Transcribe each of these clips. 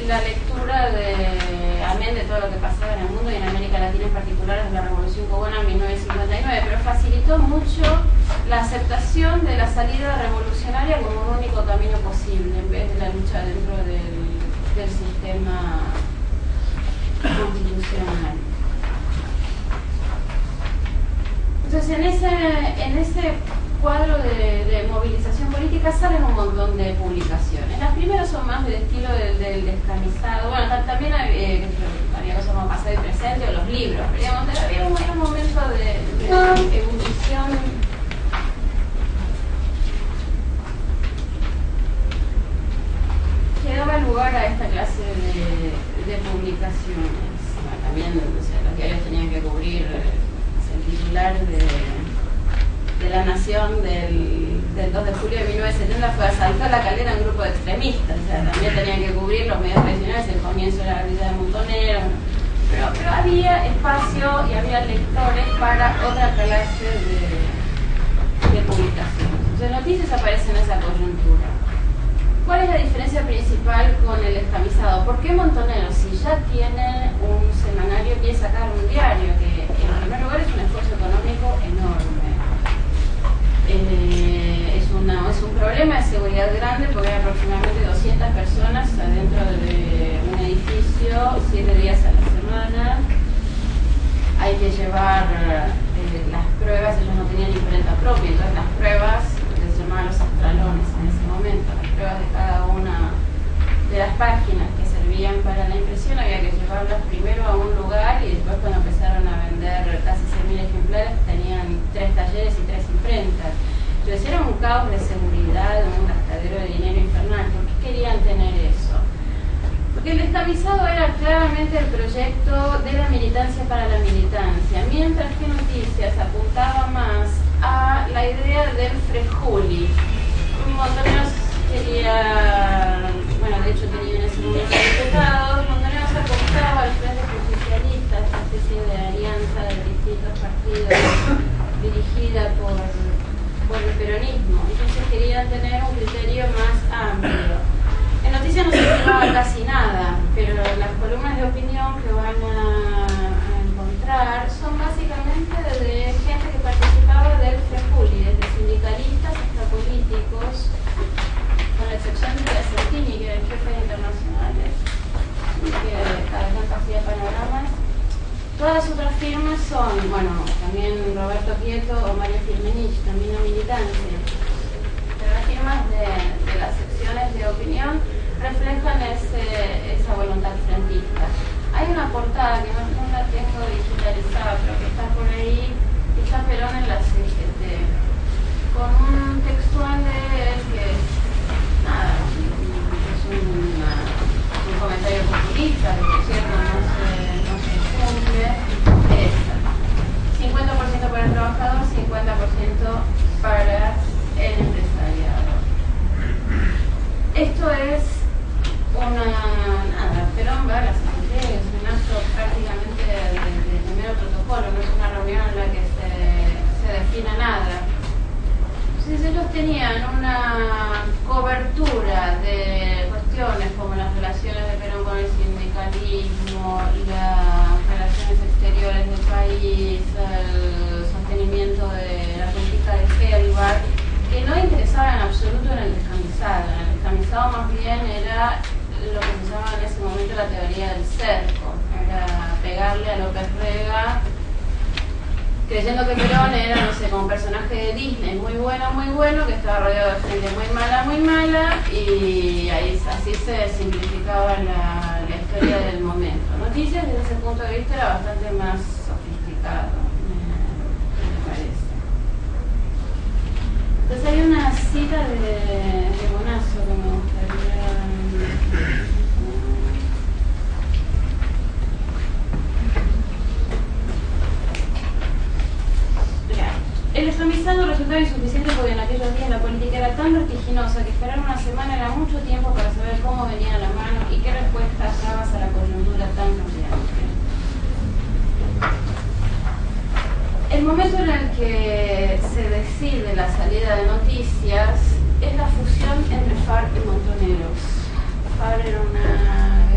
la lectura de, amén de todo lo que pasaba en el mundo y en América Latina en particular, desde la Revolución Cubana en 1959, pero facilitó mucho la aceptación de la salida revolucionaria como un único camino posible, en vez de la lucha dentro del sistema constitucional. Entonces, en ese cuadro de movilización política salen un montón de publicaciones. Las primeras son más del estilo del descamisado. Bueno, también había cosas como pasado y presente, o los libros. Pero digamos, había un momento de ebullición que daba lugar a esta clase de publicaciones. Bueno, también, o sea, los diarios tenían que cubrir el titular de La Nación del 2 de julio de 1970 fue asaltar la Caldera un grupo de extremistas. O sea, también tenían que cubrir los medios tradicionales, el comienzo de la vida de Montonero. Pero había espacio y había lectores para otra clase de publicaciones. Entonces, Noticias aparece en esa coyuntura. ¿Cuál es la diferencia principal con el descamisado? ¿Por qué Montonero, si ya tiene un semanario, quiere sacar un diario que en primer lugar es un esfuerzo económico enorme? Es un problema de seguridad grande porque hay aproximadamente 200 personas adentro de un edificio 7 días a la semana. Hay que llevar las pruebas, ellos no tenían imprenta propia, entonces las pruebas, que se llamaban los astralones en ese momento, las pruebas de cada una de las páginas que servían para la impresión, había que llevarlas primero a un lugar y después cuando empezaron a vender casi 100.000 ejemplares tenían 3 talleres y 3 imprentas. Entonces era un caos de seguridad, un gastadero de dinero infernal. ¿Por qué querían tener eso? Porque el descamisado era claramente el proyecto de la militancia para la militancia, mientras que Noticias apuntaba más a la idea del frejuli. Montoneros quería, bueno, de hecho tenía en ese momento diputados, Montoneros apuntaba al Frente Justicialista, esta especie de alianza de distintos partidos dirigida por el peronismo. Entonces querían tener un criterio más amplio. En Noticias no se firmaba casi nada, pero las columnas de opinión que van a encontrar son básicamente de gente que participaba del FEJULI, desde sindicalistas hasta políticos, con la excepción de Certini, que era el jefe de internacionales, y que cada tanto hacía panoramas. Todas las otras firmas son, bueno, también Roberto Quieto o Mario Firmenich, también la militancia. Pero las firmas de las secciones de opinión reflejan esa voluntad frentista. Hay una portada que no la tengo digitalizada, pero que está por ahí, que está Perón en la CGT, con un textual de él que es, nada, es un comentario populista, que por cierto no se cumple. Esta. 50% para el trabajador, 50% para el empresariado. Esto es Perón va a la CGT, es un acto prácticamente de primer protocolo, no es una reunión en la que se defina nada. Entonces ellos tenían una cobertura de cuestiones como las relaciones de Perón con el sindicalismo, las relaciones exteriores del país, el sostenimiento de la política de Helbar, que no interesaba en absoluto en el descamisado. En el descamisado más bien era lo que se llamaba en ese momento la teoría del cerco, era pegarle a López Rega, creyendo que Perón era, no sé, como un personaje de Disney muy bueno, que estaba rodeado de gente muy mala, y ahí así se simplificaba la historia del momento. Noticias desde ese punto de vista era bastante más sofisticado, me parece. Entonces hay una cita de Bonazo que me gustaría... El descamisado resultaba insuficiente porque en aquellos días la política era tan vertiginosa que esperar una semana era mucho tiempo para saber cómo venía a la mano y qué respuestas dabas a la coyuntura tan cambiante. El momento en el que se decide la salida de Noticias es la fusión entre FARC y Montoneros. FARC era una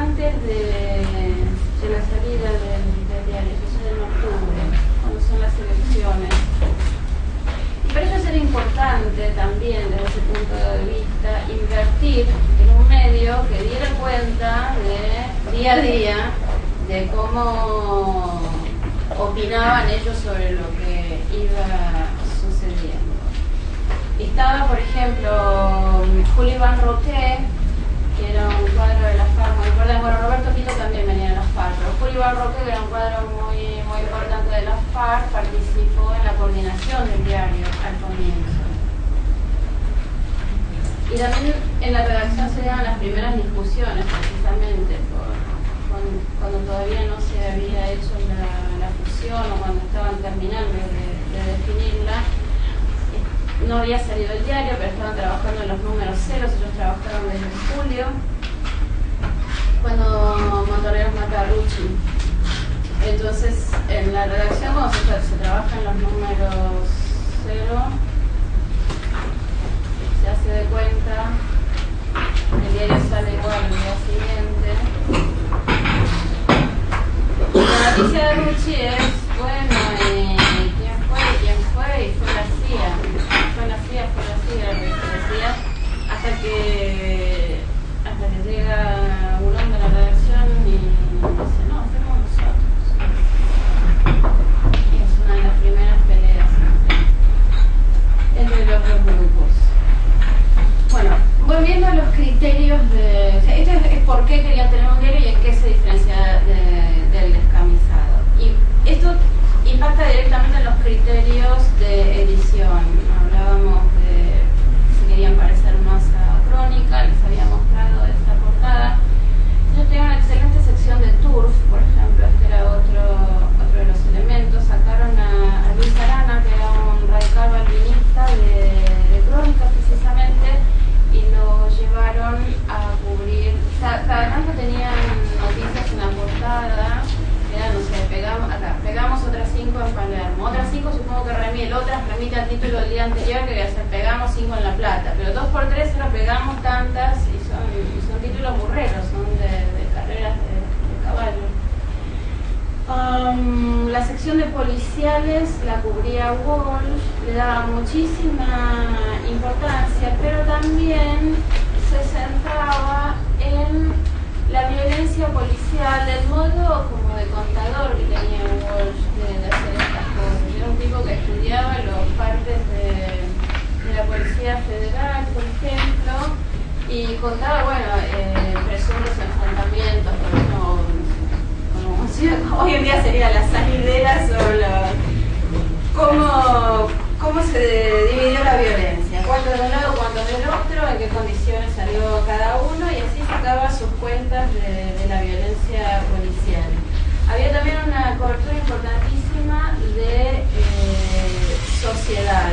antes de la salida del diario, eso es en octubre, cuando son las elecciones. Y para ellos era importante también, desde ese punto de vista, invertir en un medio que diera cuenta de día a día de cómo opinaban ellos sobre lo que iba sucediendo. Estaba, por ejemplo, Julio Van Roque, que era un cuadro de la FARC muy importante. Bueno, Roberto Quito también venía de la FARC, pero Julio Van Roque, que era un cuadro muy importante de la FARC, participó en la coordinación del diario al comienzo. Y también en la redacción se daban las primeras discusiones, precisamente, cuando todavía no se había hecho la fusión o cuando estaban terminando de definirla. No había salido el diario, pero estaban trabajando en los números ceros. Ellos trabajaron desde julio, cuando Montoneros mata a Rucci. Entonces, en la redacción, cuando se trabaja en los números cero, se hace de cuenta, el diario sale igual al día siguiente. La noticia de Rucci es, bueno, ¿quién fue? Y fue la CIA. Fue la CIA, hasta que llega Bulón de la redacción y dice, no, fuimos nosotros. Y es una de las primeras peleas entre los dos grupos. Bueno, volviendo a los criterios de... O sea, esto es por qué querían tener un diario y en qué se diferencia del descamisado. Y esto impacta directamente en los criterios de edición. Hablábamos de si querían parecer más a Crónica, les había mostrado esta portada. Ellos tenían una excelente sección de turf, por ejemplo, este era otro de los elementos. Sacaron a Luis Arana, que era un radical balvinista de Crónica precisamente, y lo llevaron a cubrir. Cada tanto tenían noticias en la portada. Era, no sé, pegamos otras 5 en Palermo, otras 5 supongo que remite al título del día anterior, que voy pegamos 5 en La Plata, pero 2x3 ahora pegamos tantas y son títulos burreros, son de carreras de caballo. La sección de policiales la cubría Walsh, le daba muchísima importancia, pero también se centraba en la violencia policial, del modo como de contador que tenía Walsh de hacer estas cosas. Era un tipo que estudiaba los partes de la Policía Federal, por ejemplo, y contaba, bueno, presuntos enfrentamientos, como hoy en día sería las salideras o cómo se dividió la violencia, cuánto de un lado, cuánto del otro, en qué condiciones salió cada uno, y así sacaba sus cuentas de la violencia policial. Había también una cobertura importantísima de sociedad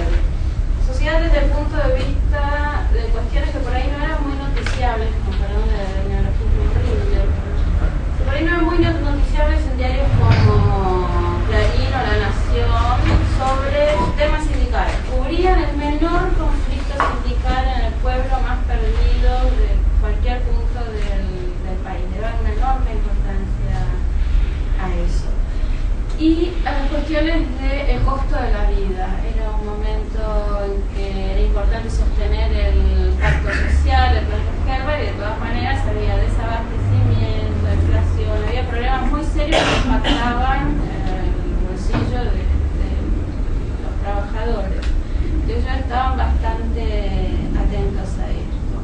desde el punto de vista de cuestiones que por ahí no eran muy noticiables, como perdón de neologismo horrible, que por ahí no eran muy noticiables en diarios como Clarín o La Nación, sobre temas sindicales. Cubrían el menor conflicto sindical en el pueblo más perdido de cualquier punto del país. Le daban una enorme importancia a eso. Y a las cuestiones del costo de la vida. Era un momento en que era importante sostener el pacto social, el plan Gerber, y de todas maneras había desabastecimiento, inflación, había problemas muy serios que impactaban el bolsillo de los trabajadores. Ellos estaban bastante atentos a esto.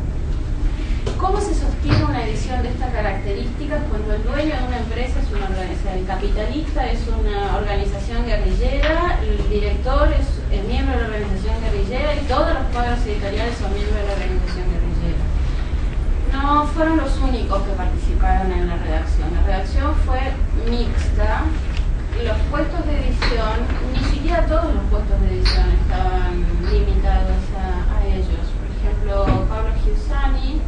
¿Cómo se sostiene una edición de estas características cuando el dueño de una empresa es una organización, el capitalista es una organización guerrillera, el director es el miembro de la organización guerrillera y todos los cuadros editoriales son miembros de la organización guerrillera? No fueron los únicos que participaron en la redacción. La redacción fue mixta. Los puestos de edición, ni siquiera todos los puestos de edición estaban limitados a ellos. Por ejemplo, Pablo Giussani